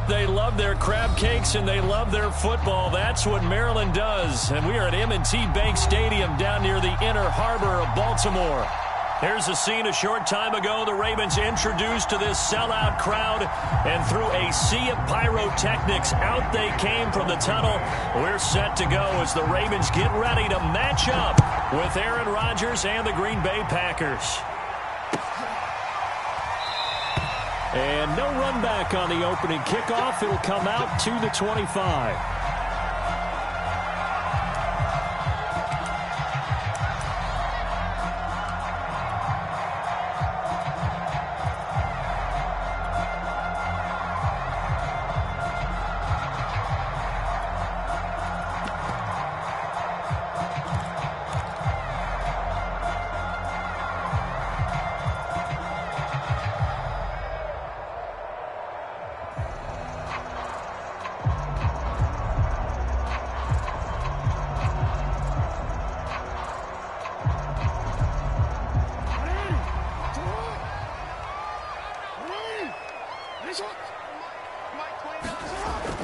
They love their crab cakes and they love their football. That's what Maryland does. And we are at M&T Bank Stadium down near the Inner Harbor of Baltimore. Here's a scene a short time ago. The Ravens introduced to this sellout crowd, and through a sea of pyrotechnics, out they came from the tunnel. We're set to go as the Ravens get ready to match up with Aaron Rodgers and the Green Bay Packers. And no run back on the opening kickoff. It'll come out to the 25.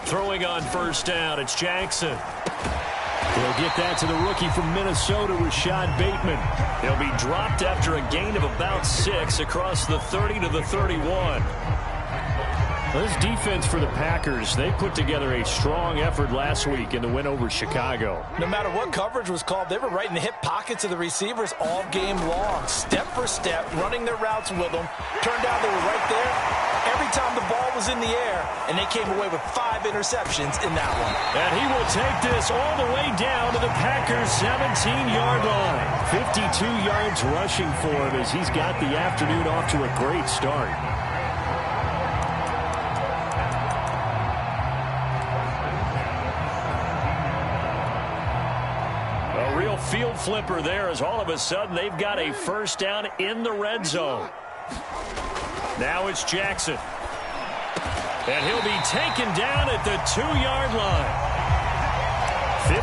Throwing on first down, it's Jackson. He'll get that to the rookie from Minnesota, Rashad Bateman. He'll be dropped after a gain of about 6 across the 30 to the 31. This defense for the Packers, they put together a strong effort last week in the win over Chicago. No matter what coverage was called, they were right in the hip pockets of the receivers all game long. Step for step, running their routes with them. Turned out they were right there every time the ball was in the air, and they came away with 5 interceptions in that one. And he will take this all the way down to the Packers' 17-yard line. 52 yards rushing for him as he's got the afternoon off to a great start. Field flipper there as all of a sudden they've got a first down in the red zone. Now it's Jackson. And he'll be taken down at the 2-yard line.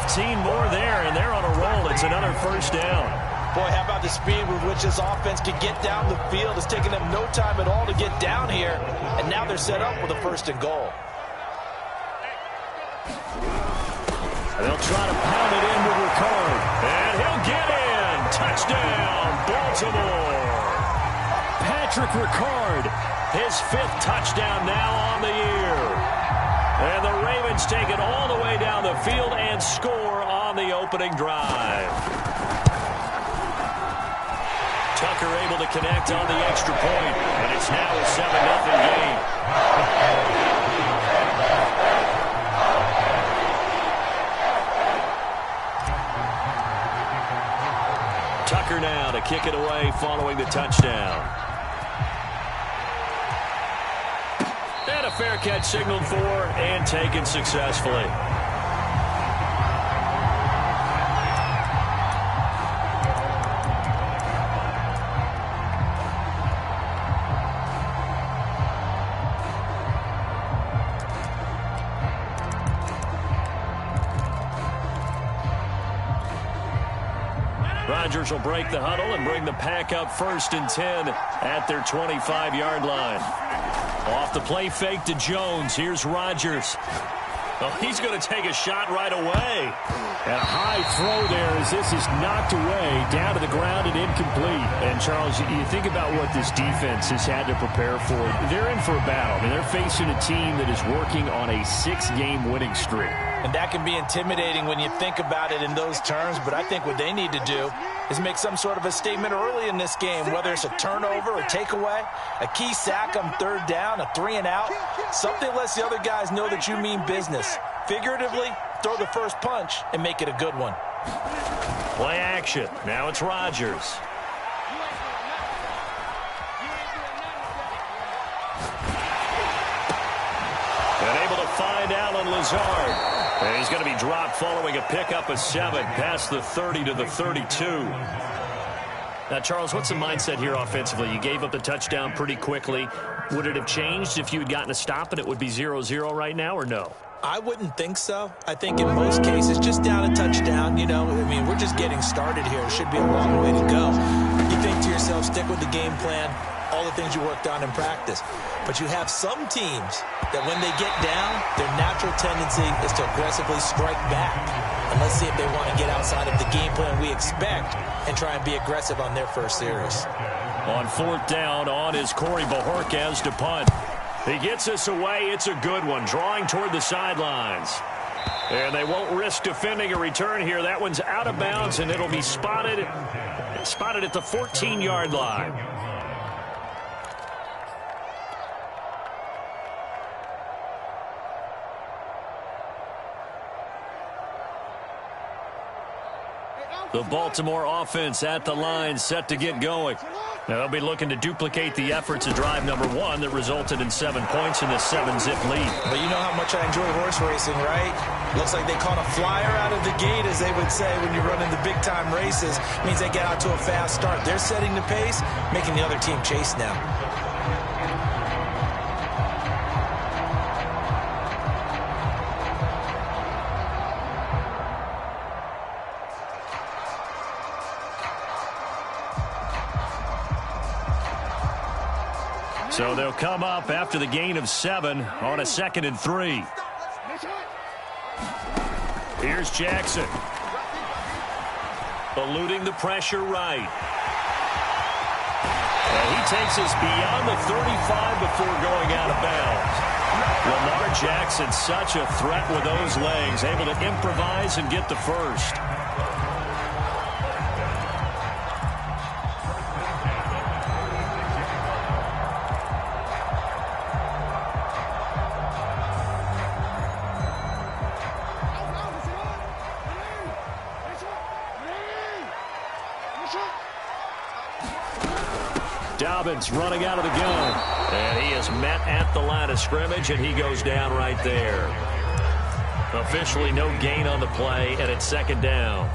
15 more there, and they're on a roll. It's another first down. Boy, how about the speed with which this offense could get down the field? It's taken them no time at all to get down here, and now they're set up with a first and goal. They'll try to pound it in with Ricard. And he'll get in. Touchdown, Baltimore. Patrick Ricard, his 5th touchdown now on the year. And the Ravens take it all the way down the field and score on the opening drive. Tucker able to connect on the extra point, and it's now a 7-0 game. Tucker now to kick it away following the touchdown. And a fair catch signaled for and taken successfully. Rodgers will break the huddle and bring the pack up 1st and 10 at their 25-yard line. Off the play fake to Jones. Here's Rodgers. Oh, he's going to take a shot right away. A high throw there as this is knocked away down to the ground and incomplete. And, Charles, you think about what this defense has had to prepare for. They're in for a battle. I mean, they're facing a team that is working on a 6-game winning streak. And that can be intimidating when you think about it in those terms, but I think what they need to do is make some sort of a statement early in this game, whether it's a turnover, a takeaway, a key sack on 3rd down, a 3-and-out, something lets the other guys know that you mean business. Figuratively, throw the first punch and make it a good one. Play action. Now it's Rodgers. And able to find Alan Lazard. And he's going to be dropped following a pickup of 7 past the 30 to the 32. Now, Charles, what's the mindset here offensively? You gave up the touchdown pretty quickly. Would it have changed if you had gotten a stop and it would be 0-0 right now, or no? I wouldn't think so. I think in most cases, just down a touchdown, you know, I mean, we're just getting started here. It should be a long way to go. You think to yourself, stick with the game plan, all the things you worked on in practice. But you have some teams that when they get down, their natural tendency is to aggressively strike back. And let's see if they want to get outside of the game plan we expect and try and be aggressive on their first series. On fourth down, on is Corey Bojorquez to punt. He gets us away. It's a good one, drawing toward the sidelines. And they won't risk defending a return here. That one's out of bounds, and it'll be spotted at the 14-yard line. The Baltimore offense at the line, set to get going. Now they'll be looking to duplicate the efforts of drive number 1 that resulted in 7 points in the 7-zip lead. But you know how much I enjoy horse racing, right? Looks like they caught a flyer out of the gate, as they would say when you're running the big-time races. Means they get out to a fast start. They're setting the pace, making the other team chase now. So they'll come up after the gain of 7 on a 2nd and 3. Here's Jackson. Eluding the pressure right. And he takes us beyond the 35 before going out of bounds. Lamar Jackson, such a threat with those legs, able to improvise and get the first. Dobbins running out of the gun. And he is met at the line of scrimmage, and he goes down right there. Officially no gain on the play, and it's 2nd down.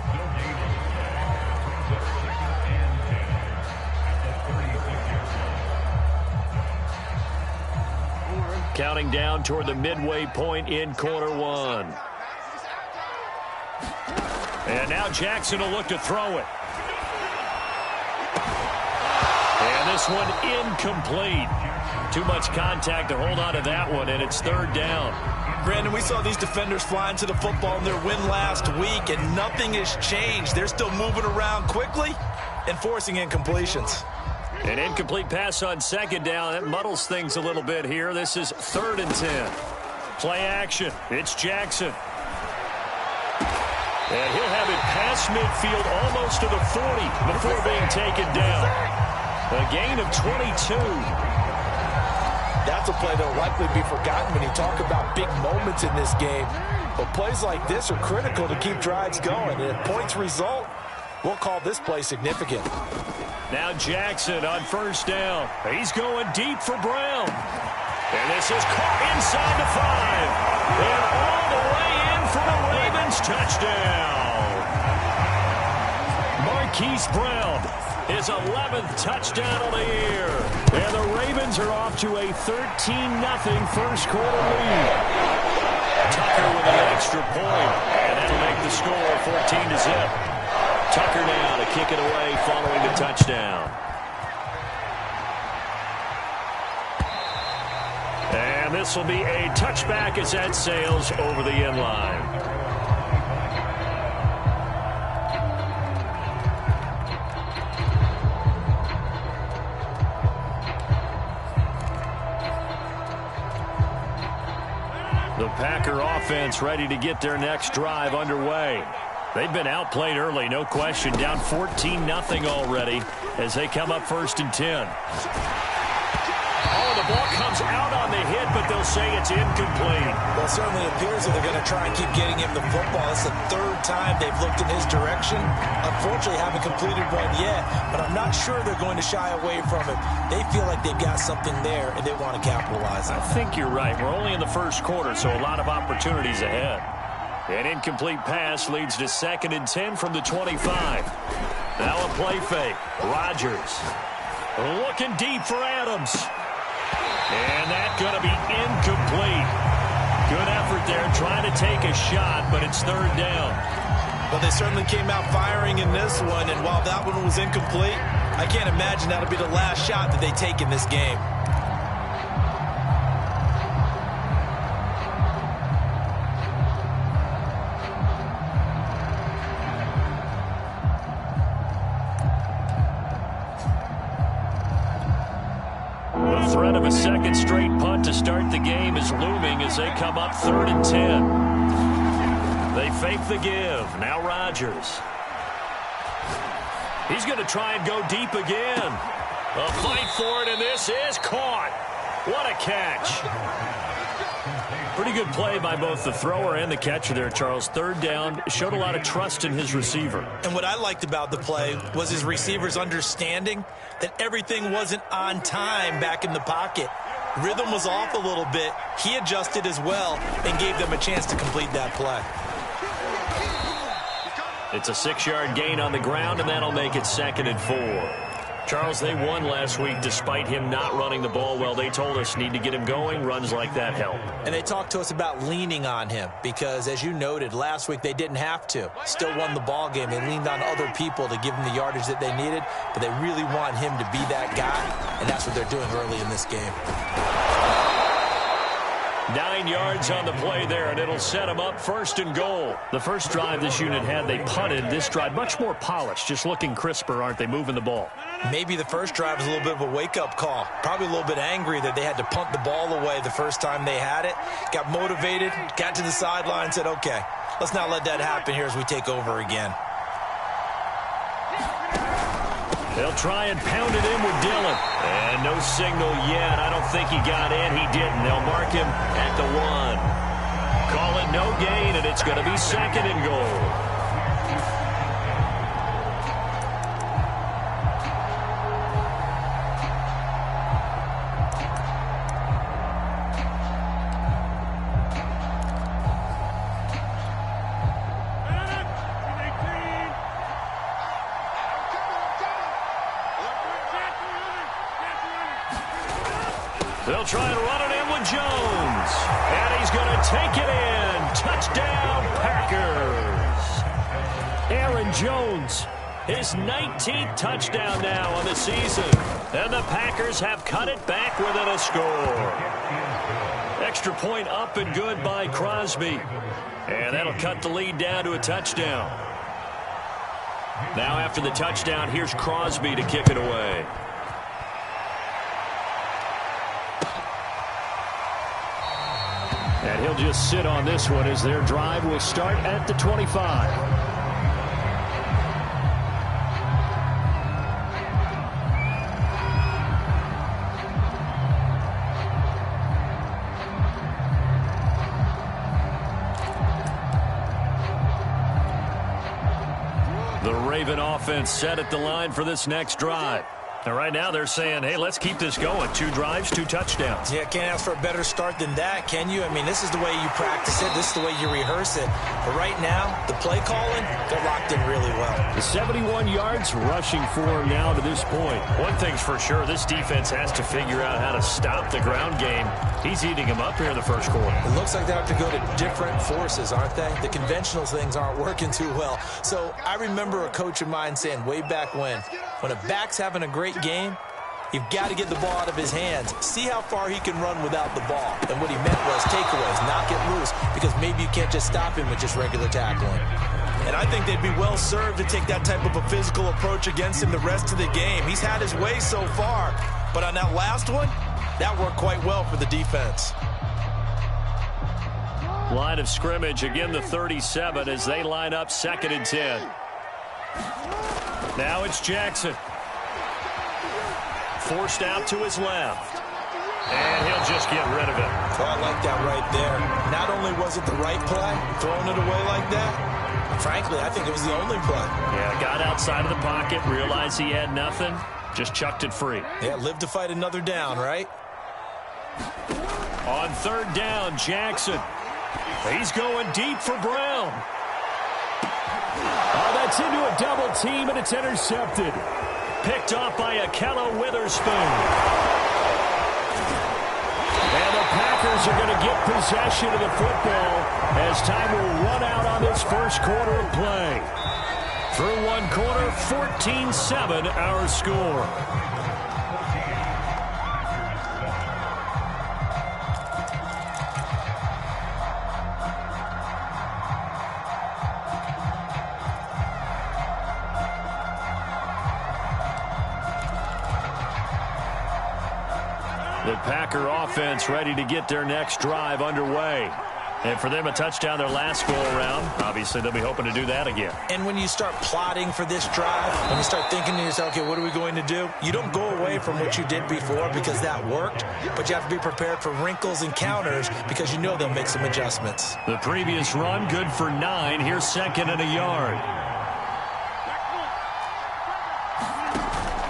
Counting down toward the midway point in quarter 1. And now Jackson will look to throw it. And this one incomplete. Too much contact to hold on to that one, and it's 3rd down. Brandon, we saw these defenders flying to the football in their win last week, and nothing has changed. They're still moving around quickly and forcing incompletions. An incomplete pass on 2nd down. That muddles things a little bit here. This is 3rd and 10. Play action. It's Jackson. And he'll have it past midfield almost to the 40 before being taken down. A gain of 22. That's a play that will likely be forgotten when you talk about big moments in this game. But plays like this are critical to keep drives going. And if points result, we'll call this play significant. Now Jackson on 1st down. He's going deep for Brown. And this is caught inside the 5. And all the way in for the Ravens touchdown. Marquise Brown, his 11th touchdown of the year. And the Ravens are off to a 13-0 first quarter lead. Tucker with an extra point, and that'll make the score 14-0. Tucker now to kick it away following the touchdown. And this will be a touchback as that sails over the end line. The Packer offense ready to get their next drive underway. They've been outplayed early, no question. Down 14-0 already as they come up 1st and 10. Oh, the ball comes out on the hit, but they'll say it's incomplete. Well, it certainly appears that they're going to try and keep getting him the football. It's the 3rd time they've looked in his direction. Unfortunately, haven't completed one yet, but I'm not sure they're going to shy away from it. They feel like they've got something there, and they want to capitalize on it. I think you're right. We're only in the first quarter, so a lot of opportunities ahead. An incomplete pass leads to 2nd and 10 from the 25. Now a play fake. Rodgers looking deep for Adams. And that's going to be incomplete. Good effort there trying to take a shot, but it's 3rd down. Well, they certainly came out firing in this one, and while that one was incomplete, I can't imagine that'll be the last shot that they take in this game. threat of a second straight punt to start the game is looming as they come up 3rd and 10. They fake the give. Now Rodgers. He's going to try and go deep again. A fight for it, and this is caught. What a catch. Pretty good play by both the thrower and the catcher there, Charles. 3rd down, showed a lot of trust in his receiver. And what I liked about the play was his receiver's understanding that everything wasn't on time back in the pocket. Rhythm was off a little bit. He adjusted as well and gave them a chance to complete that play. It's a 6-yard gain on the ground, and that'll make it 2nd and 4. Charles, they won last week despite him not running the ball well. They told us need to get him going. Runs like that help. And they talked to us about leaning on him because, as you noted, last week they didn't have to. Still won the ball game. They leaned on other people to give them the yardage that they needed, but they really want him to be that guy, and that's what they're doing early in this game. 9 yards on the play there, and it'll set them up 1st and goal. The first drive this unit had, they punted. This drive, much more polished, just looking crisper, aren't they, moving the ball? Maybe the first drive was a little bit of a wake-up call. Probably a little bit angry that they had to punt the ball away the first time they had it. Got motivated, got to the sideline, said, okay, let's not let that happen here as we take over again. They'll try and pound it in with Dillon. And no signal yet. I don't think he got in. He didn't. They'll mark him at the 1. Call it no gain, and it's going to be 2nd and goal. They'll try and run it in with Jones. And he's going to take it in. Touchdown, Packers. Aaron Jones, his 19th touchdown now on the season. And the Packers have cut it back within a score. Extra point up and good by Crosby. And that'll cut the lead down to a touchdown. Now after the touchdown, here's Crosby to kick it away. And he'll just sit on this one as their drive will start at the 25. The Raven offense set at the line for this next drive. And right now they're saying, hey, let's keep this going. 2 drives, 2 touchdowns. Yeah, can't ask for a better start than that, can you? I mean, this is the way you practice it. This is the way you rehearse it. But right now, the play calling, they're locked in really well. The 71 yards rushing for him now to this point. One thing's for sure, this defense has to figure out how to stop the ground game. He's eating them up here in the first quarter. It looks like they have to go to different forces, aren't they? The conventional things aren't working too well. So I remember a coach of mine saying way back when a back's having a great game, you've got to get the ball out of his hands. See how far he can run without the ball. And what he meant was takeaways, knock it loose, because maybe you can't just stop him with just regular tackling. And I think they'd be well served to take that type of a physical approach against him the rest of the game. He's had his way so far, but on that last one, that worked quite well for the defense. Line of scrimmage, again the 37 as they line up 2nd and 10. Now it's Jackson. Forced out to his left. And he'll just get rid of it. Oh, I like that right there. Not only was it the right play, throwing it away like that, frankly, I think it was the only play. Yeah, got outside of the pocket, realized he had nothing, just chucked it free. Yeah, live to fight another down, right? On 3rd down, Jackson. He's going deep for Brown. Oh, that's into a double team, and it's intercepted. Picked off by Akello Witherspoon. And the Packers are going to get possession of the football as time will run out on this first quarter of play. Through one quarter, 14-7 our score. The Packer offense ready to get their next drive underway. And for them, a touchdown their last go-around. Obviously, they'll be hoping to do that again. And when you start plotting for this drive, when you start thinking to yourself, okay, what are we going to do? You don't go away from what you did before because that worked, but you have to be prepared for wrinkles and counters because you know they'll make some adjustments. The previous run, good for 9. Here's 2nd and a yard.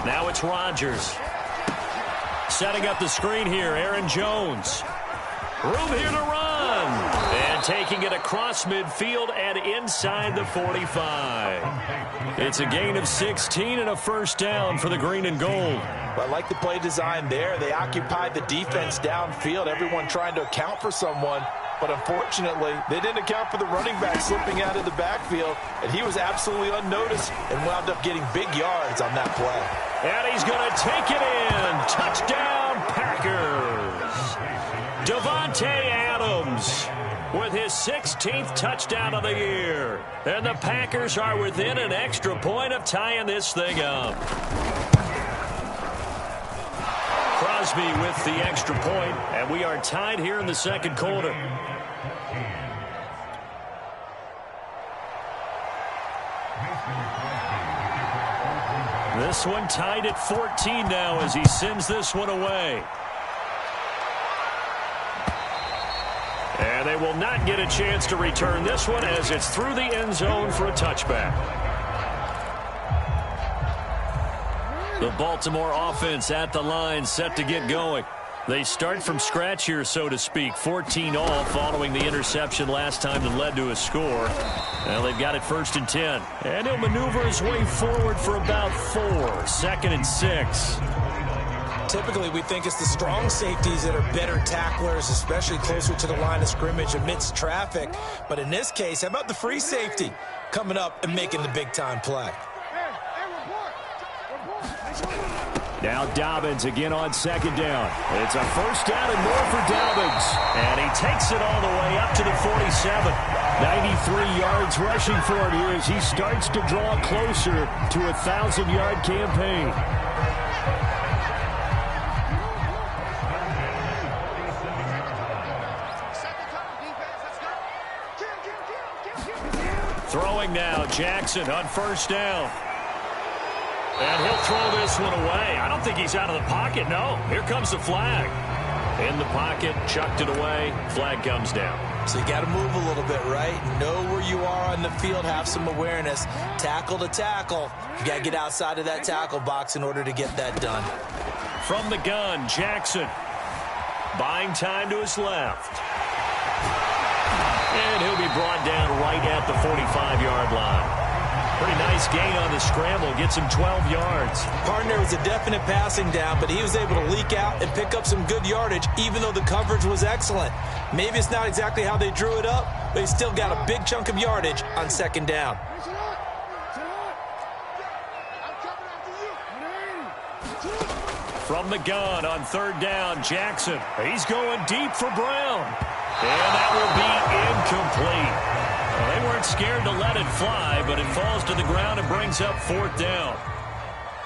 Now it's Rodgers. Setting up the screen here, Aaron Jones. Room here to run. And taking it across midfield and inside the 45. It's a gain of 16 and a first down for the green and gold. Well, I like the play design there. They occupied the defense downfield, everyone trying to account for someone. But unfortunately, they didn't account for the running back slipping out of the backfield, and he was absolutely unnoticed and wound up getting big yards on that play. And he's going to take it in. Touchdown, Packers. Davante Adams with his 16th touchdown of the year. And the Packers are within an extra point of tying this thing up. Crosby with the extra point, and we are tied here in the second quarter. This one tied at 14 now as he sends this one away. And they will not get a chance to return this one as it's through the end zone for a touchback. The Baltimore offense at the line, set to get going. They start from scratch here, so to speak. 14 all following the interception last time that led to a score. Now they've got it 1st and 10. And he'll maneuver his way forward for about 4. 2nd and 6. Typically, we think it's the strong safeties that are better tacklers, especially closer to the line of scrimmage amidst traffic. But in this case, how about the free safety coming up and making the big-time play? Now Dobbins again on 2nd down. It's a first down and more for Dobbins. And he takes it all the way up to the 47. 93 yards rushing for him here as he starts to draw closer to a 1,000-yard campaign. Throwing now, Jackson on 1st down. And he'll throw this one away. I don't think he's out of the pocket, no. Here comes the flag. In the pocket, chucked it away, flag comes down. So you got to move a little bit, right? Know where you are on the field, have some awareness. Tackle to tackle. You got to get outside of that tackle box in order to get that done. From the gun, Jackson. Buying time to his left. And he'll be brought down right at the 45-yard line. Pretty nice gain on the scramble. Gets him 12 yards. Partner was a definite passing down, but he was able to leak out and pick up some good yardage, even though the coverage was excellent. Maybe it's not exactly how they drew it up, but he still got a big chunk of yardage on 2nd down. From the gun on 3rd down, Jackson. He's going deep for Brown. And that will be incomplete. Well, they weren't scared to let it fly, but it falls to the ground and brings up 4th down.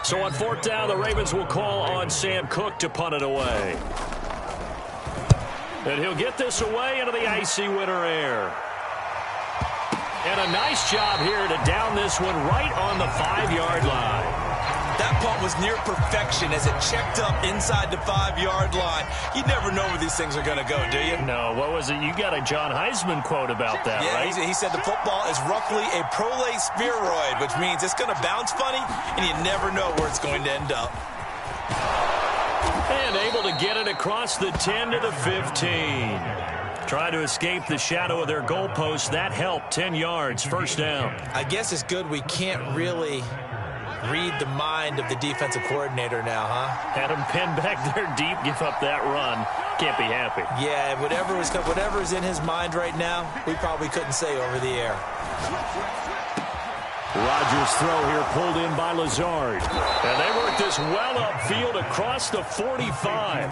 So on 4th down, the Ravens will call on Sam Cook to punt it away. And he'll get this away into the icy winter air. And a nice job here to down this one right on the 5-yard line. That punt was near perfection as it checked up inside the 5-yard line. You never know where these things are going to go, do you? No, what was it? You got a John Heisman quote about that, right? Yeah, he said the football is roughly a prolate spheroid, which means it's going to bounce funny, and you never know where it's going to end up. And able to get it across the 10 to the 15. Trying to escape the shadow of their goalpost. That helped. 10 yards, 1st down. I guess it's good we can't really read the mind of the defensive coordinator now, huh? Had him pinned back there deep, give up that run. Can't be happy. Yeah, whatever is in his mind right now, we probably couldn't say over the air. Rodgers' throw here pulled in by Lazard. And they work this well upfield across the 45.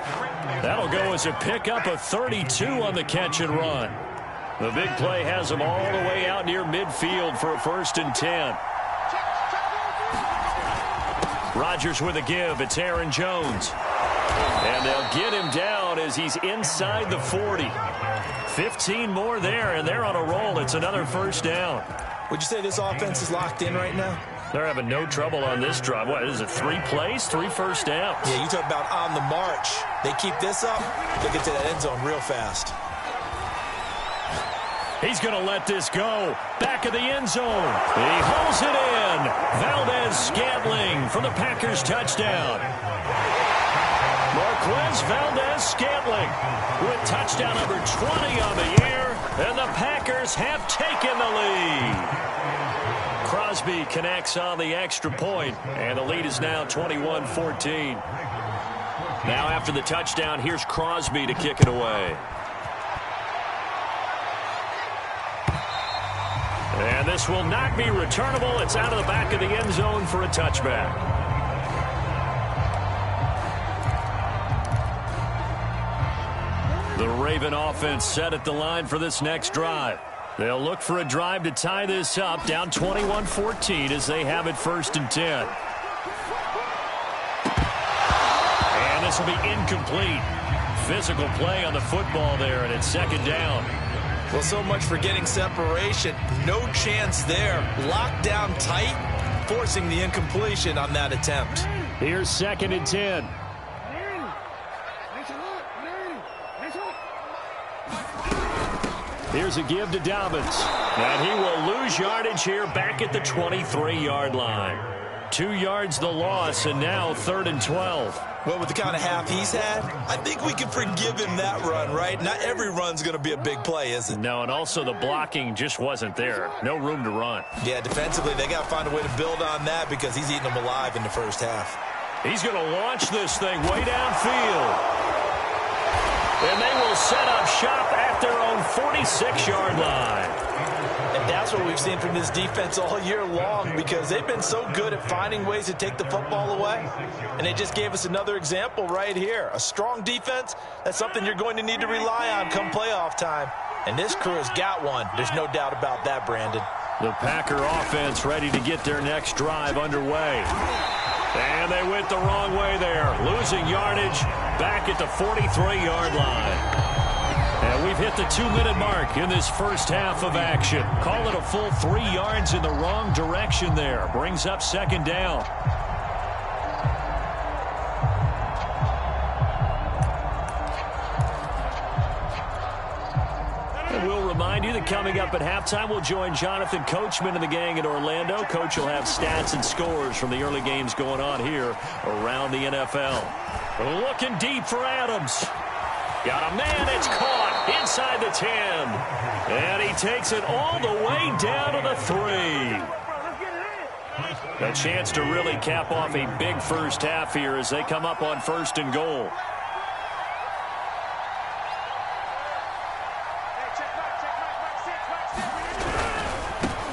That'll go as a pickup of 32 on the catch and run. The big play has them all the way out near midfield for a 1st and 10. Rodgers with a give. It's Aaron Jones. And they'll get him as he's inside the 40. 15 more there, and they're on a roll. It's another first down. Would you say this offense is locked in right now? They're having no trouble on this drive. What is it, 3 plays, 3 first downs? Yeah, you talk about on the march. They keep this up, they get to that end zone real fast. He's going to let this go. Back of the end zone. He holds it in. Valdez-Scantling for the Packers touchdown. Marquez Valdez-Scantling with touchdown number 20 on the year, and the Packers have taken the lead. Crosby connects on the extra point, and the lead is now 21-14. Now after the touchdown, here's Crosby to kick it away. And this will not be returnable. It's out of the back of the end zone for a touchback. The Raven offense set at the line for this next drive. They'll look for a drive to tie this up, down 21-14 as they have it 1st and 10. And this will be incomplete. Physical play on the football there, and it's 2nd down. Well, so much for getting separation. No chance there. Locked down tight, forcing the incompletion on that attempt. Here's 2nd and 10. Here's a give to Dobbins. And he will lose yardage here back at the 23-yard line. 2 yards the loss, and now 3rd and 12. Well, with the kind of half he's had, I think we can forgive him that run, right? Not every run's going to be a big play, is it? No, and also the blocking just wasn't there. No room to run. Yeah, defensively, they got to find a way to build on that because he's eating them alive in the first half. He's going to launch this thing way downfield. And they will set up shop at their own 46-yard line. And that's what we've seen from this defense all year long because they've been so good at finding ways to take the football away. And they just gave us another example right here. A strong defense, that's something you're going to need to rely on come playoff time. And this crew has got one. There's no doubt about that, Brandon. The Packer offense ready to get their next drive underway. And they went the wrong way there, losing yardage back at the 43-yard line. And we've hit the 2-minute mark in this first half of action. Call it a full 3 yards in the wrong direction there. Brings up 2nd down. And we'll remind you that coming up at halftime, we'll join Jonathan Coachman and the gang in Orlando. Coach will have stats and scores from the early games going on here around the NFL. Looking deep for Adams. Got a man, it's caught inside the 10. And he takes it all the way down to the 3. A chance to really cap off a big first half here as they come up on 1st and goal.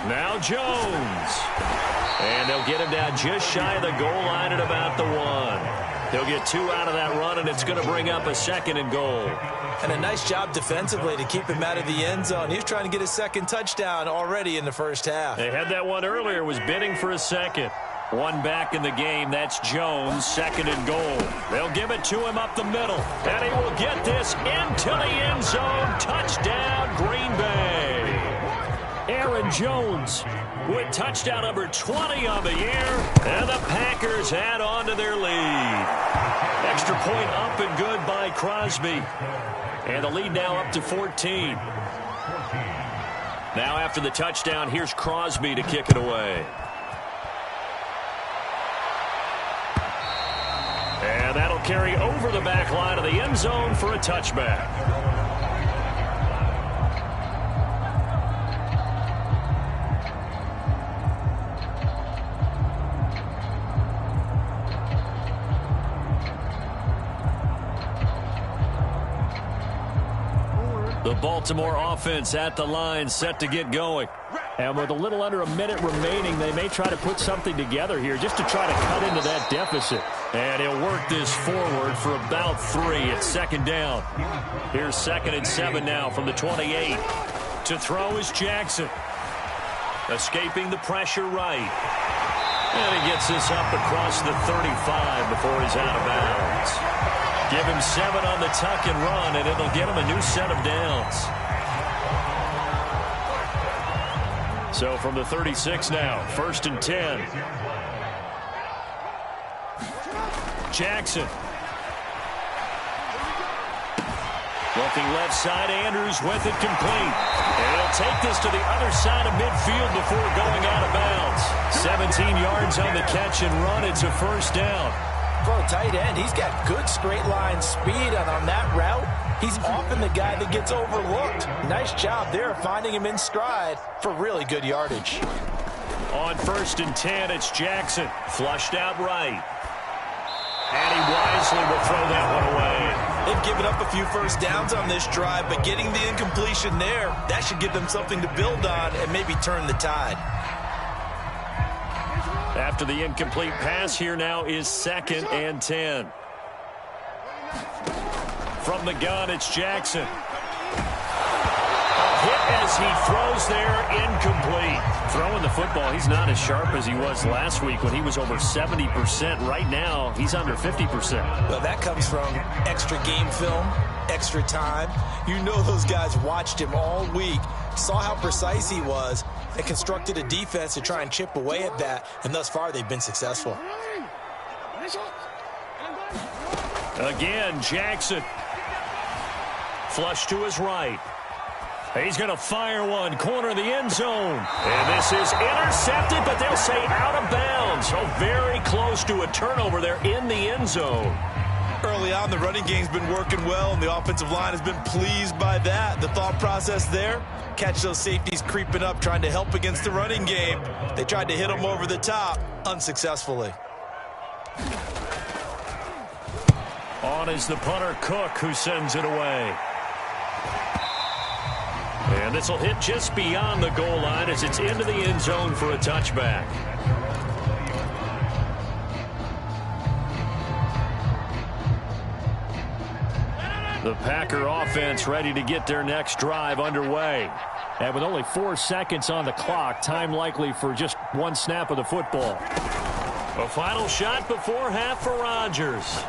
Now Jones. And they'll get him down just shy of the goal line at about the 1. They'll get 2 out of that run, and it's going to bring up a 2nd and goal. And a nice job defensively to keep him out of the end zone. He was trying to get his 2nd touchdown already in the first half. They had that one earlier, was bidding for a 2nd. One back in the game, that's Jones, 2nd and goal. They'll give it to him up the middle, and he will get this into the end zone. Touchdown, Green Bay. Aaron Jones with touchdown number 20 on the year, and the Packers add on to their lead. Extra point up and good by Crosby, and the lead now up to 14. Now after the touchdown, here's Crosby to kick it away. And that'll carry over the back line of the end zone for a touchback. The Baltimore offense at the line, set to get going. And with a little under a minute remaining, they may try to put something together here just to try to cut into that deficit. And he'll work this forward for about 3. It's 2nd down. Here's 2nd and 7 now from the 28. To throw is Jackson. Escaping the pressure right. And he gets this up across the 35 before he's out of bounds. Give him 7 on the tuck and run, and it'll get him a new set of downs. So from the 36 now, 1st and 10. Jackson. Looking left side, Andrews with it complete. And he'll take this to the other side of midfield before going out of bounds. 17 yards on the catch and run. It's a 1st down. For a tight end, he's got good straight line speed, and on that route, he's often the guy that gets overlooked. Nice job there finding him in stride for really good yardage. On 1st and 10, it's Jackson. Flushed out right. And he wisely will throw that one away. They've given up a few first downs on this drive, but getting the incompletion there, that should give them something to build on and maybe turn the tide. After the incomplete pass, here now is 2nd and 10. From the gun, it's Jackson. A hit as he throws there, incomplete. Throwing the football, he's not as sharp as he was last week when he was over 70%. Right now, he's under 50%. Well, that comes from extra game film, extra time. You know those guys watched him all week, saw how precise he was, and constructed a defense to try and chip away at that, and thus far they've been successful. Again, Jackson. Flush to his right. He's going to fire one, corner of the end zone. And this is intercepted, but they'll say out of bounds. So very close to a turnover there in the end zone. Early on, the running game's been working well, and the offensive line has been pleased by that. The thought process there, catch those safeties creeping up, trying to help against the running game. They tried to hit them over the top, unsuccessfully. On is the punter, Cook, who sends it away. And this will hit just beyond the goal line as it's into the end zone for a touchback. The Packer offense ready to get their next drive underway. And with only 4 seconds on the clock, time likely for just one snap of the football. A final shot before half for Rodgers.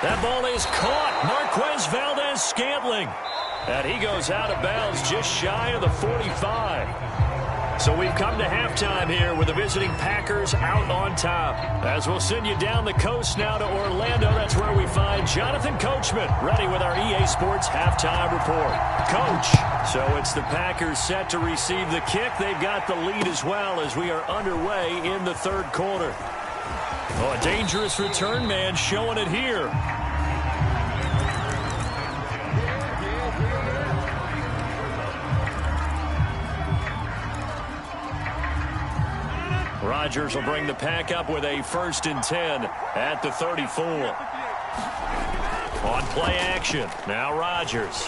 That ball is caught. Marquez Valdez-Scantling. And he goes out of bounds just shy of the 45. So we've come to halftime here with the visiting Packers out on top. As we'll send you down the coast now to Orlando, that's where we find Jonathan Coachman ready with our EA Sports halftime report. Coach, so it's the Packers set to receive the kick. They've got the lead as well as we are underway in the 3rd quarter. Oh, a dangerous return man showing it here. Rodgers will bring the pack up with a 1st and 10 at the 34. On play action, now Rodgers.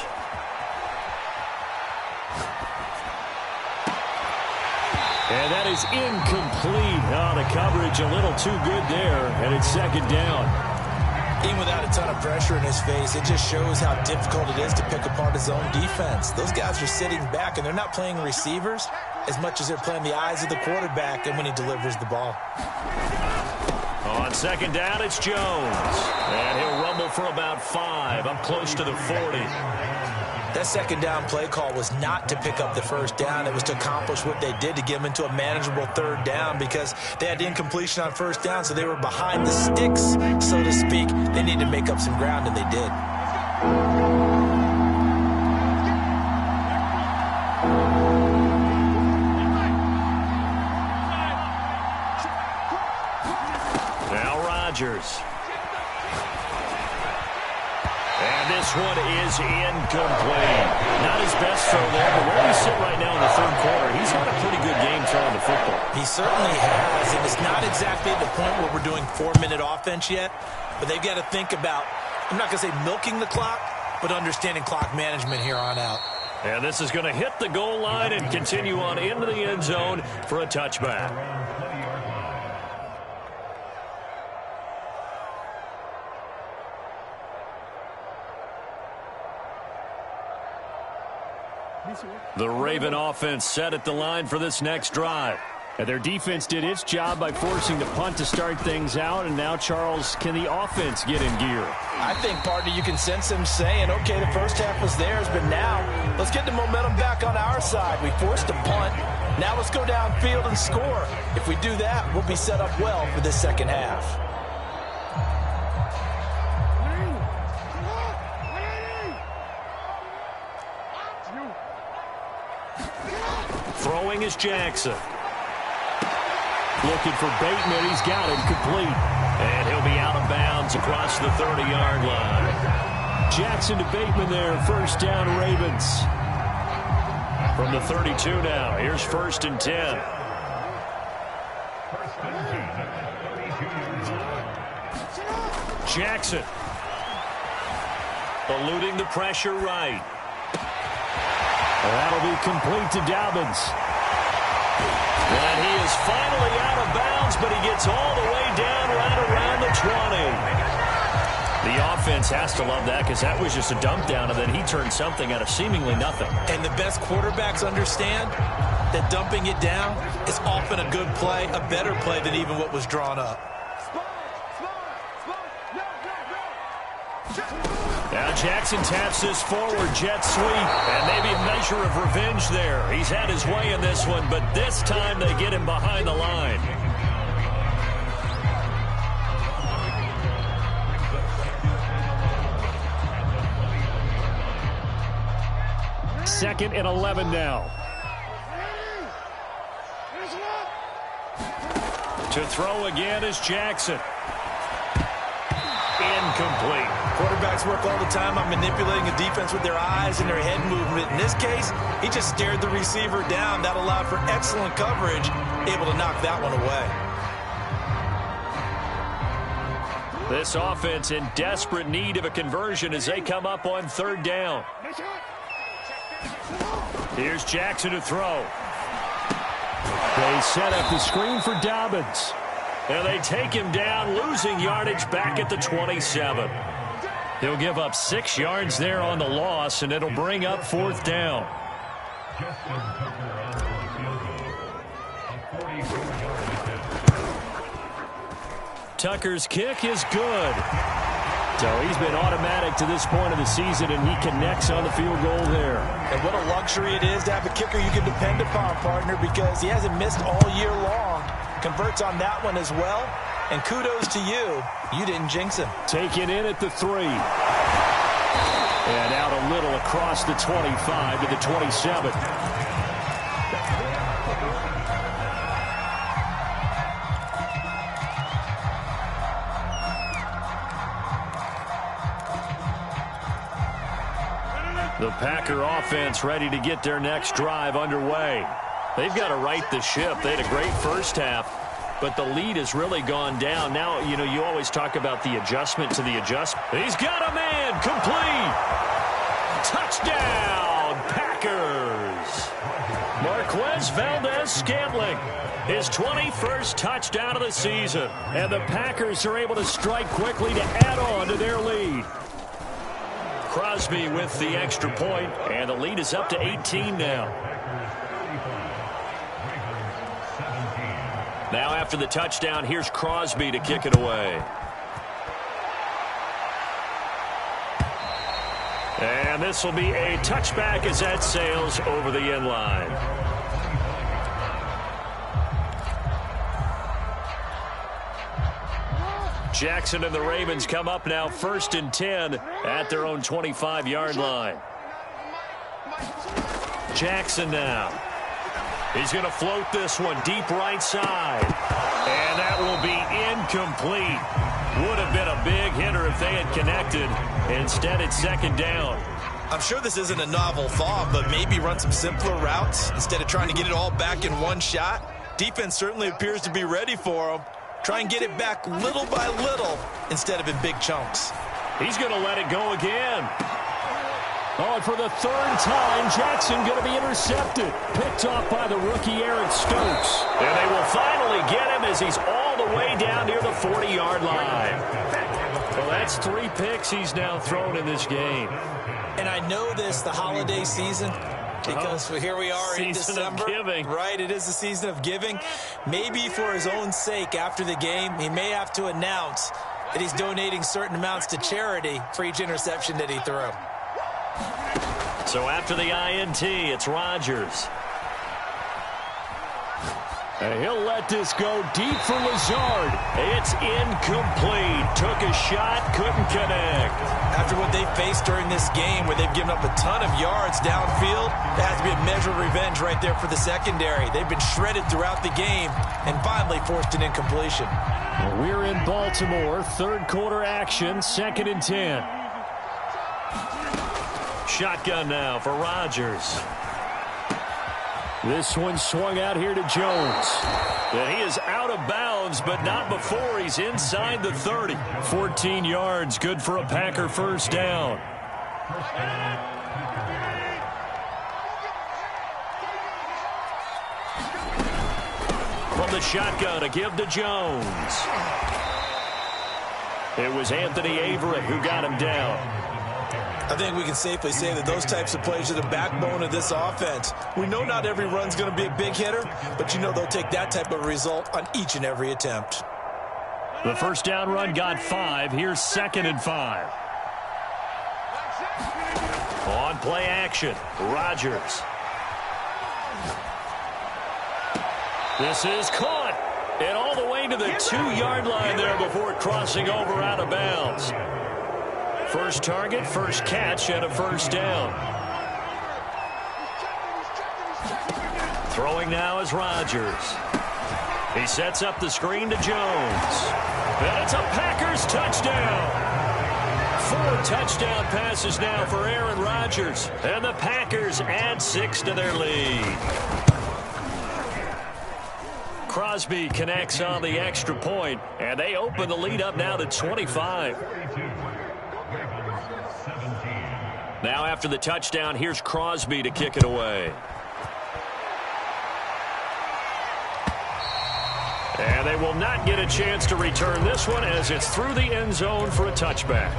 And that is incomplete. Oh, the coverage a little too good there, and it's 2nd down. Even without a ton of pressure in his face, it just shows how difficult it is to pick apart his own defense. Those guys are sitting back, and they're not playing receivers as much as they're playing the eyes of the quarterback and when he delivers the ball. On 2nd down, it's Jones. And he'll rumble for about 5, up close to the 40. That 2nd down play call was not to pick up the 1st down. It was to accomplish what they did to get them into a manageable 3rd down because they had incompletion on 1st down, so they were behind the sticks, so to speak. They needed to make up some ground, and they did. Now Rodgers. And this one is incomplete. Not his best throw there, but where we sit right now in the 3rd quarter, he's had a pretty good game throwing the football. He certainly has, and it's not exactly at the point where we're doing 4-minute offense yet, but they've got to think about, I'm not going to say milking the clock, but understanding clock management here on out. And this is going to hit the goal line and continue on into the end zone for a touchback. The Raven offense set at the line for this next drive. And their defense did its job by forcing the punt to start things out. And now, Charles, can the offense get in gear? I think, partner, you can sense him saying, okay, the first half was theirs, but now let's get the momentum back on our side. We forced a punt. Now let's go downfield and score. If we do that, we'll be set up well for this second half. Throwing is Jackson. Looking for Bateman. He's got him complete. And he'll be out of bounds across the 30-yard line. Jackson to Bateman there. First down, Ravens. From the 32 now. Here's 1st and 10. Jackson. Eluding the pressure right. That'll be complete to Dobbins. And he is finally out of bounds, but he gets all the way down right around the 20. The offense has to love that because that was just a dump down, and then he turned something out of seemingly nothing. And the best quarterbacks understand that dumping it down is often a good play, a better play than even what was drawn up. Now Jackson taps this forward jet sweep, and maybe a measure of revenge there. He's had his way in this one, but this time they get him behind the line. Second and 11 now. To throw again is Jackson. Incomplete. Quarterbacks work all the time on manipulating a defense with their eyes and their head movement. In this case, he just stared the receiver down. That allowed for excellent coverage, able to knock that one away. This offense in desperate need of a conversion as they come up on 3rd down. Here's Jackson to throw. They set up the screen for Dobbins. And they take him down, losing yardage back at the 27. He'll give up 6 yards there on the loss, and it'll bring up 4th down. Tucker's kick is good. So he's been automatic to this point of the season, and he connects on the field goal there. And what a luxury it is to have a kicker you can depend upon, partner, because he hasn't missed all year long. Converts on that one as well. And kudos to you. You didn't jinx him. Taken in at the 3. And out a little across the 25 to the 27. The Packer offense ready to get their next drive underway. They've got to right the ship. They had a great first half, but the lead has really gone down. Now, you know, you always talk about the adjustment to the adjustment. He's got a man complete. Touchdown, Packers. Marquez Valdez-Scantling, his 21st touchdown of the season. And the Packers are able to strike quickly to add on to their lead. Crosby with the extra point, and the lead is up to 18 now. Now after the touchdown, here's Crosby to kick it away. And this will be a touchback as that sails over the end line. Jackson and the Ravens come up now 1st and 10 at their own 25-yard line. Jackson now. He's going to float this one deep right side. And that will be incomplete. Would have been a big hitter if they had connected. Instead, it's 2nd down. I'm sure this isn't a novel thought, but maybe run some simpler routes instead of trying to get it all back in one shot. Defense certainly appears to be ready for him. Try and get it back little by little instead of in big chunks. He's going to let it go again. Oh, and for the 3rd time, Jackson going to be intercepted. Picked off by the rookie Eric Stokes. And they will finally get him as he's all the way down near the 40-yard line. Well, that's 3 picks he's now thrown in this game. And I know this, the holiday season, Because here we are in December. Right, it is the season of giving. Maybe for his own sake after the game, he may have to announce that he's donating certain amounts to charity for each interception that he threw. So after the INT, it's Rodgers. And he'll let this go deep for Lazard. It's incomplete. Took a shot, couldn't connect. After what they faced during this game where they've given up a ton of yards downfield, there has to be a measure of revenge right there for the secondary. They've been shredded throughout the game and finally forced an incompletion. Well, we're in Baltimore. Third quarter action, 2nd and 10. Shotgun now for Rodgers. This one swung out here to Jones. And he is out of bounds, but not before he's inside the 30. 14 yards, good for a Packer first down. From the shotgun, a give to Jones. It was Anthony Averett who got him down. I think we can safely say that those types of plays are the backbone of this offense. We know not every run's going to be a big hitter, but you know they'll take that type of result on each and every attempt. The first down run got 5. Here's 2nd and 5. On play action, Rodgers. This is caught. And all the way to the 2-yard line there before crossing over out of bounds. First target, first catch, and a first down. Throwing now is Rodgers. He sets up the screen to Jones. And it's a Packers touchdown. 4 touchdown passes now for Aaron Rodgers. And the Packers add 6 to their lead. Crosby connects on the extra point, and they open the lead up now to 25. Now after the touchdown, here's Crosby to kick it away. And they will not get a chance to return this one as it's through the end zone for a touchback.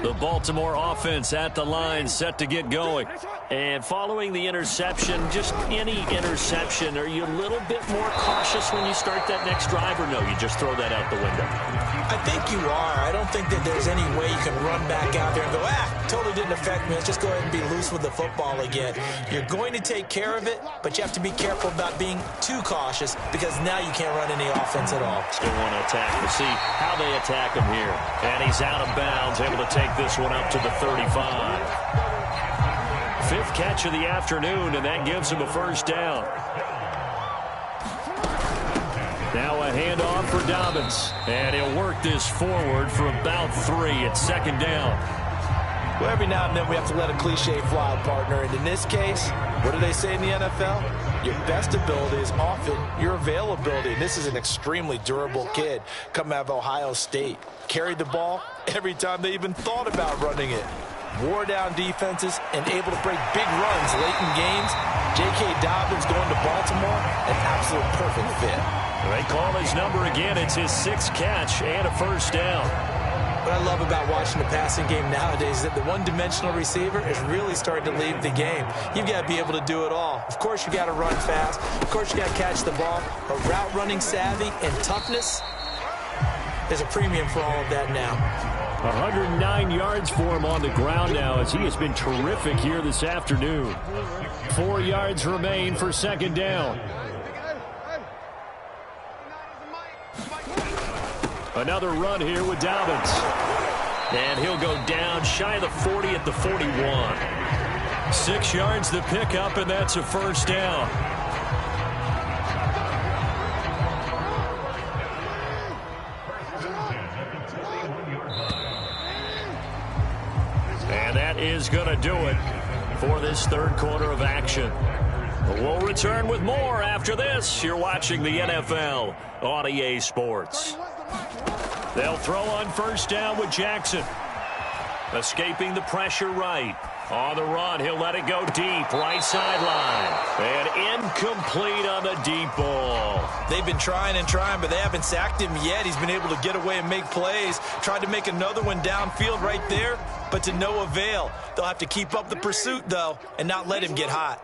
The Baltimore offense at the line set to get going. And following the interception, just any interception, are you a little bit more cautious when you start that next drive, or no, you just throw that out the window? I think you are. I don't think that there's any way you can run back out there and go, totally didn't affect me. Let's just go ahead and be loose with the football again. You're going to take care of it, but you have to be careful about being too cautious because now you can't run any offense at all. Still want to attack. We'll see how they attack him here. And he's out of bounds, able to take this one up to the 35. 5th catch of the afternoon, and that gives him a first down. Now a handoff for Dobbins, and he'll work this forward for about 3 at 2nd down. Well, every now and then we have to let a cliche fly, partner, and in this case, what do they say in the NFL? Your best ability is often your availability, and this is an extremely durable kid coming out of Ohio State. Carried the ball every time they even thought about running it. Wore down defenses and able to break big runs late in games. J.K. Dobbins going to Baltimore, an absolute perfect fit. They call his number again. It's his 6th catch and a first down. What I love about watching the passing game nowadays is that the one-dimensional receiver is really starting to leave the game. You've got to be able to do it all. Of course, you got to run fast. Of course, you got to catch the ball. But route running savvy and toughness, there's a premium for all of that now. 109 yards for him on the ground now as he has been terrific here this afternoon. 4 yards remain for 2nd down. Another run here with Dobbins. And he'll go down shy of the 40 at the 41. 6 yards to pick up, and that's a first down. And that is going to do it for this 3rd quarter of action. We'll return with more after this. You're watching the NFL on EA Sports. They'll throw on first down with Jackson. Escaping the pressure right. On the run, he'll let it go deep, right sideline. And incomplete on the deep ball. They've been trying and trying, but they haven't sacked him yet. He's been able to get away and make plays. Tried to make another one downfield right there, but to no avail. They'll have to keep up the pursuit, though, and not let him get hot.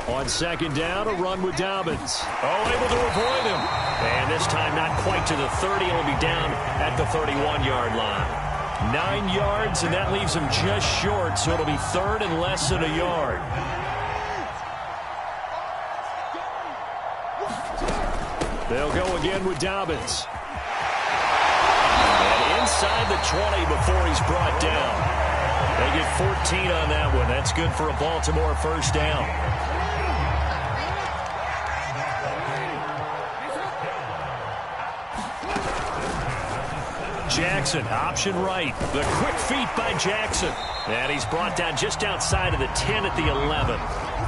On second down, a run with Dobbins. Oh, able to avoid him. And this time not quite to the 30. He'll be down at the 31-yard line. 9 yards, and that leaves him just short, so it'll be third and less than a yard. They'll go again with Dobbins. And inside the 20 before he's brought down. They get 14 on that one. That's good for a Baltimore first down. Jackson, option right. The quick feet by Jackson. And he's brought down just outside of the 10 at the 11.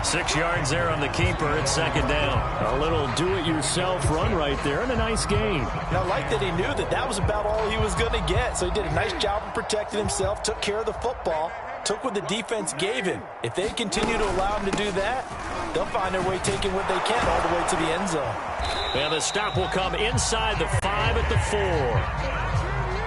6 yards there on the keeper at second down. A little do-it-yourself run right there and a nice gain. And I like that he knew that that was about all he was going to get. So he did a nice job of protecting himself, took care of the football, took what the defense gave him. If they continue to allow him to do that, they'll find their way taking what they can all the way to the end zone. And the stop will come inside the 5 at the 4.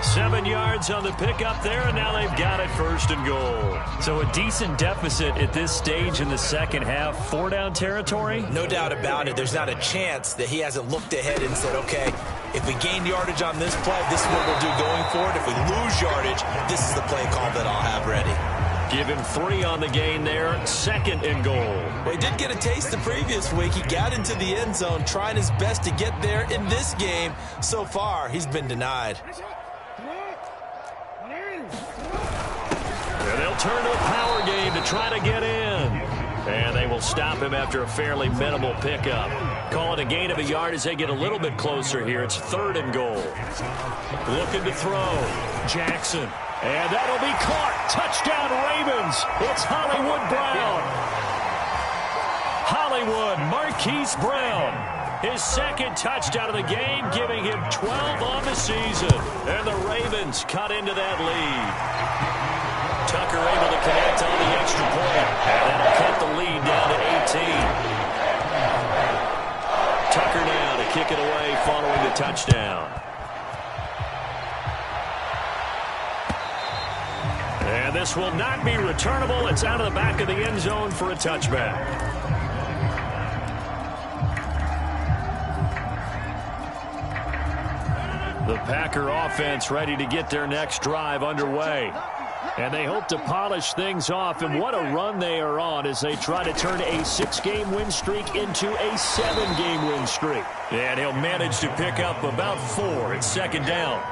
7 yards on the pickup there, and now they've got it first and goal. So a decent deficit at this stage in the second half. 4-down territory? No doubt about it. There's not a chance that he hasn't looked ahead and said, okay, if we gain yardage on this play, this is what we'll do going forward. If we lose yardage, this is the play call that I'll have ready. Give him 3 on the gain there. Second and goal. Well, he did get a taste the previous week. He got into the end zone, trying his best to get there in this game. So far, he's been denied. And they'll turn to a power game to try to get in. And they will stop him after a fairly minimal pickup. Call it a gain of a yard as they get a little bit closer here. It's third and goal. Looking to throw. Jackson. And that'll be caught. Touchdown Ravens. It's Hollywood Brown. Hollywood Marquise Brown. His second touchdown of the game, giving him 12 on the season. And the Ravens cut into that lead. Tucker able to connect on the extra point. And that'll cut the lead down to 18. Tucker now to kick it away following the touchdown. And this will not be returnable. It's out of the back of the end zone for a touchback. The Packer offense ready to get their next drive underway. And they hope to polish things off, and what a run they are on as they try to turn a 6-game win streak into a 7-game win streak. And he'll manage to pick up about 4 at second down.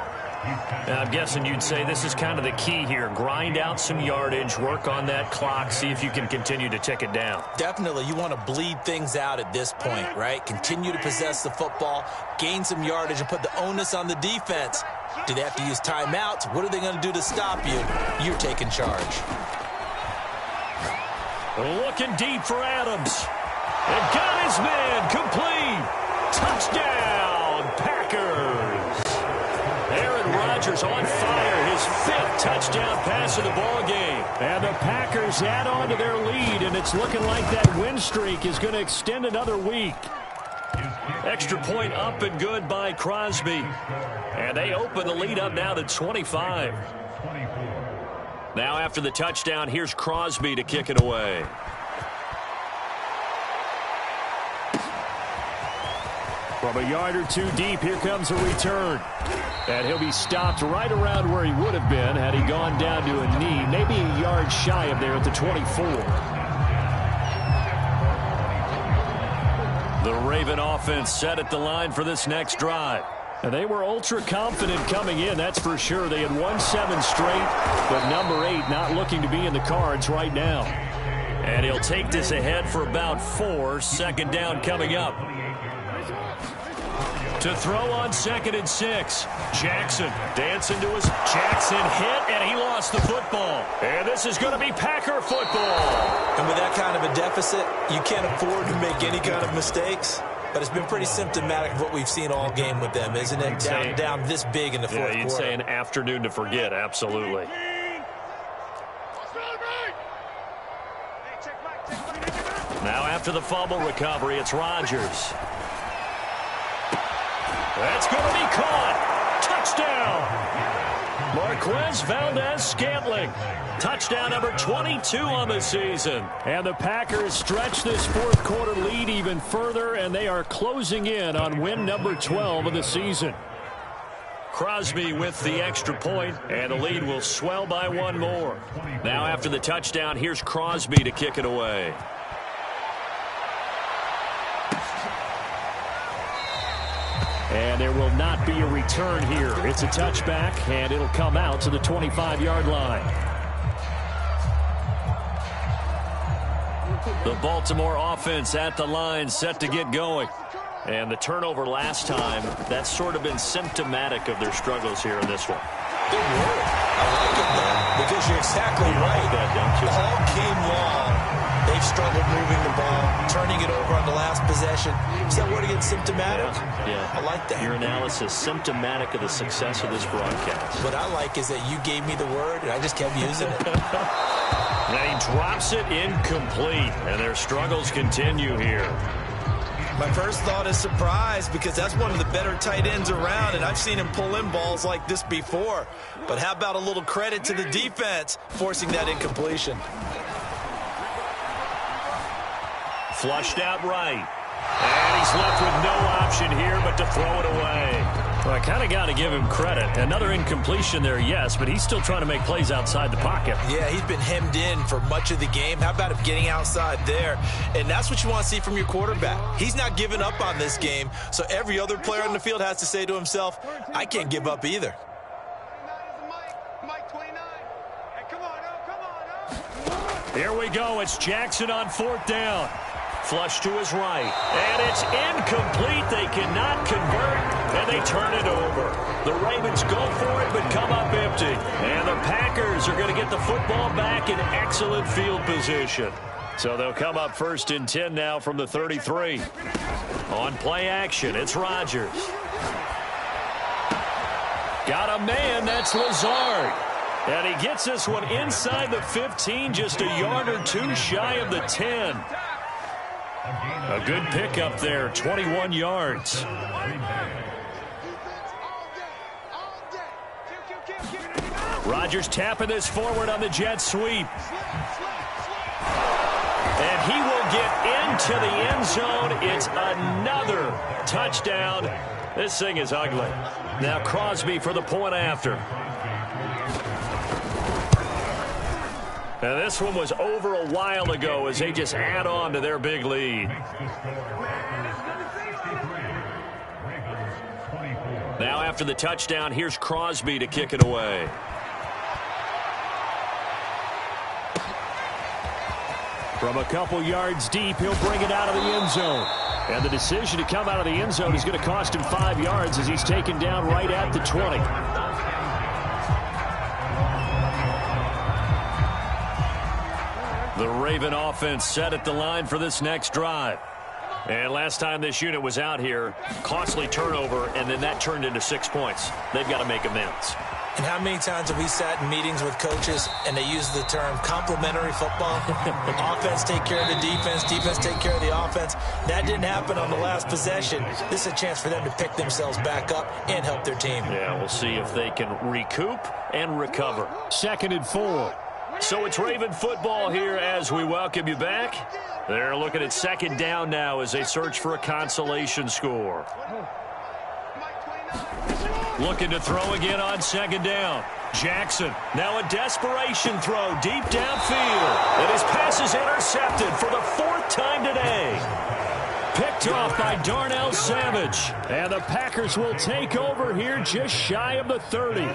Now, I'm guessing you'd say this is kind of the key here. Grind out some yardage, work on that clock, see if you can continue to tick it down. Definitely, you want to bleed things out at this point, right? Continue to possess the football, gain some yardage, and put the onus on the defense. Do they have to use timeouts? What are they going to do to stop you? You're taking charge. Looking deep for Adams. And got his man complete. Touchdown, Packers. Aaron Rodgers on fire. His 5th touchdown pass of the ball game. And the Packers add on to their lead, and it's looking like that win streak is going to extend another week. Extra point up and good by Crosby. And they open the lead up now to 25. Now after the touchdown, here's Crosby to kick it away. From a yard or 2 deep, here comes a return. And he'll be stopped right around where he would have been had he gone down to a knee, maybe a yard shy of there at the 24. The Raven offense set at the line for this next drive. And they were ultra confident coming in, that's for sure. They had won 7 straight, but number 8 not looking to be in the cards right now. And he'll take this ahead for about 4. Second down coming up. To throw on 2nd and 6. Jackson dancing to his. Jackson hit, and he lost the football. And this is going to be Packer football. And with that kind of a deficit, you can't afford to make any kind of mistakes. but it's been pretty symptomatic of what we've seen all game with them, isn't it? Down this big in the fourth quarter. You'd say an afternoon to forget, absolutely. Now after the fumble recovery, it's Rodgers. That's going to be caught. Touchdown. Marquez Valdez-Scantling. Touchdown number 22 on the season. And the Packers stretch this fourth quarter lead even further, and they are closing in on win number 12 of the season. Crosby with the extra point, and the lead will swell by one more. Now after the touchdown, here's Crosby to kick it away. And there will not be a return here. It's a touchback, and it'll come out to the 25-yard line. The Baltimore offense at the line, set to get going. And the turnover last time, that's sort of been symptomatic of their struggles here in this one. Good word. I like it, though, because you're exactly right. All game long, they've struggled moving the ball, turning it over on the last possession. Is that word again, symptomatic? Yeah. I like that. Your analysis, symptomatic of the success of this broadcast. What I like is that you gave me the word, and I just kept using it. And he drops it incomplete, and their struggles continue here. My first thought is surprise, because that's one of the better tight ends around, and I've seen him pull in balls like this before. But how about a little credit to the defense forcing that incompletion? Flushed out right. And he's left with no option here but to throw it away. Well, I kind of got to give him credit. Another incompletion there, yes, but he's still trying to make plays outside the pocket. Yeah, he's been hemmed in for much of the game. How about him getting outside there? And that's what you want to see from your quarterback. He's not giving up on this game, so every other player on the field has to say to himself, I can't give up either. Here we go. It's Jackson on fourth down. Flush to his right. And it's incomplete. They cannot convert, and they turn it over. The Ravens go for it, but come up empty. And the Packers are going to get the football back in excellent field position. So they'll come up first and 10 now from the 33. On play action, it's Rodgers. Got a man, that's Lazard. And he gets this one inside the 15, just a yard or two shy of the 10. A good pickup there, 21 yards. Rodgers tapping this forward on the jet sweep. And he will get into the end zone. It's another touchdown. This thing is ugly. Now Crosby for the point after. And this one was over a while ago as they just add on to their big lead. Now after the touchdown, here's Crosby to kick it away. From a couple yards deep, he'll bring it out of the end zone. And the decision to come out of the end zone is going to cost him 5 yards as he's taken down right at the 20. The Raven offense set at the line for this next drive. And last time this unit was out here, costly turnover, and then that turned into 6 points. They've got to make amends. And how many times have we sat in meetings with coaches and they use the term complementary football? Offense take care of the defense, defense take care of the offense. That didn't happen on the last possession. This is a chance for them to pick themselves back up and help their team. Yeah, we'll see if they can recoup and recover. 2nd and 4. So it's Raven football here as we welcome you back. They're looking at second down now as they search for a consolation score. Looking to throw again on second down. Jackson, now a desperation throw deep downfield. And his pass is intercepted for the 4th time today. Picked off by Darnell Savage. And the Packers will take over here just shy of the 30.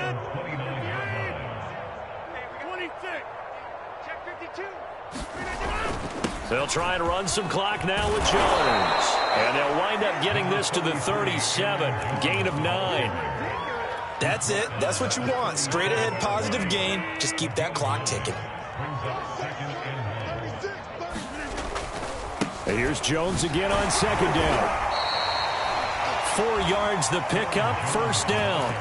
They'll try and run some clock now with Jones. And they'll wind up getting this to the 37. Gain of 9. That's it. That's what you want. Straight ahead positive gain. Just keep that clock ticking. Here's Jones again on second down. 4 yards the pickup, first down.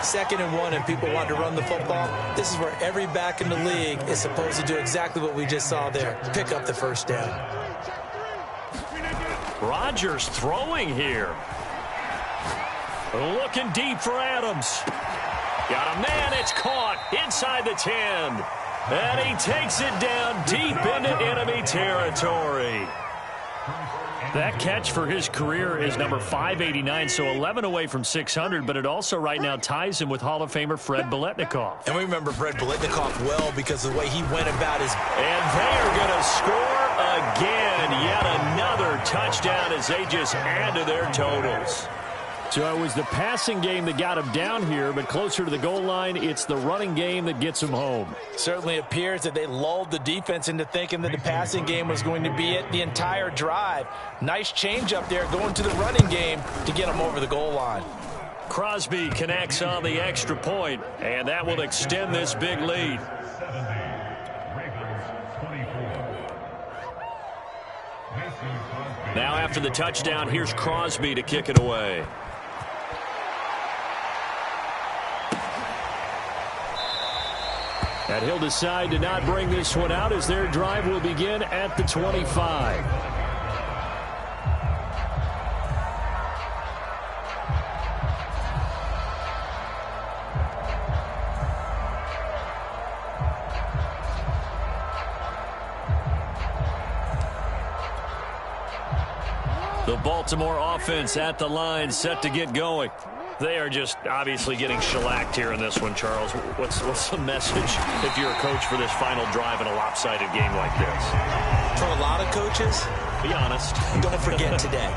2nd and 1, and people want to run the football. This is where every back in the league is supposed to do exactly what we just saw there. Pick up the first down. Rodgers throwing here. Looking deep for Adams. Got a man, it's caught inside the 10. And he takes it down deep into enemy territory. That catch for his career is number 589, so 11 away from 600, but it also right now ties him with Hall of Famer Fred Biletnikoff. And we remember Fred Biletnikoff well because of the way he went about his... And they are going to score again. Yet another touchdown as they just add to their totals. So it was the passing game that got him down here, but closer to the goal line, it's the running game that gets him home. Certainly appears that they lulled the defense into thinking that the passing game was going to be it the entire drive. Nice change up there going to the running game to get him over the goal line. Crosby connects on the extra point, and that will extend this big lead. Now after the touchdown, here's Crosby to kick it away. And he'll decide to not bring this one out as their drive will begin at the 25. The Baltimore offense at the line, set to get going. They are just obviously getting shellacked here in this one, Charles. What's the message if you're a coach for this final drive in a lopsided game like this? For a lot of coaches, be honest. Don't forget today.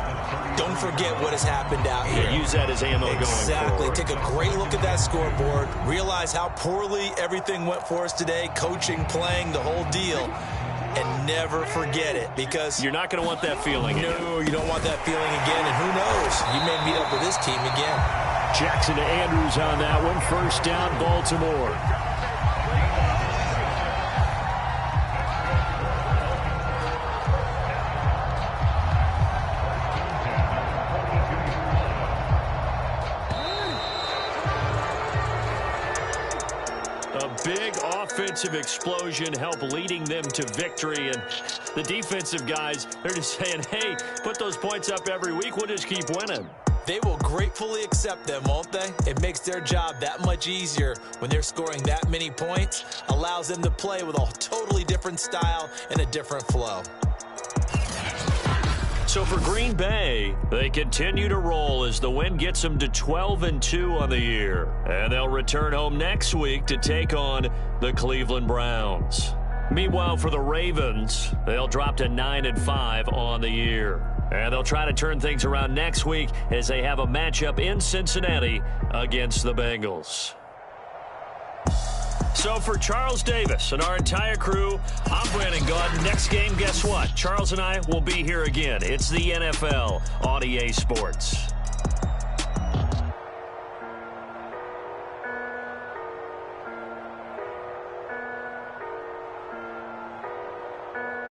Don't forget what has happened out here. Yeah, use that as ammo going forward. Exactly. Take a great look at that scoreboard. Realize how poorly everything went for us today. Coaching, playing, the whole deal. And never forget it, because you're not going to want that feeling again. No, you don't want that feeling again, and who knows? You may meet up with this team again. Jackson to Andrews on that one. First down, Baltimore. Big offensive explosion help leading them to victory, and the defensive guys, they're just saying, hey, put those points up every week, we'll just keep winning. They will gratefully accept them, won't they? It makes their job that much easier when they're scoring that many points, allows them to play with a totally different style and a different flow. So for Green Bay, they continue to roll as the win gets them to 12-2 on the year. And they'll return home next week to take on the Cleveland Browns. Meanwhile, for the Ravens, they'll drop to 9-5 on the year. And they'll try to turn things around next week as they have a matchup in Cincinnati against the Bengals. So for Charles Davis and our entire crew, I'm Brandon Gaudin. Next game, guess what? Charles and I will be here again. It's the NFL on EA Sports.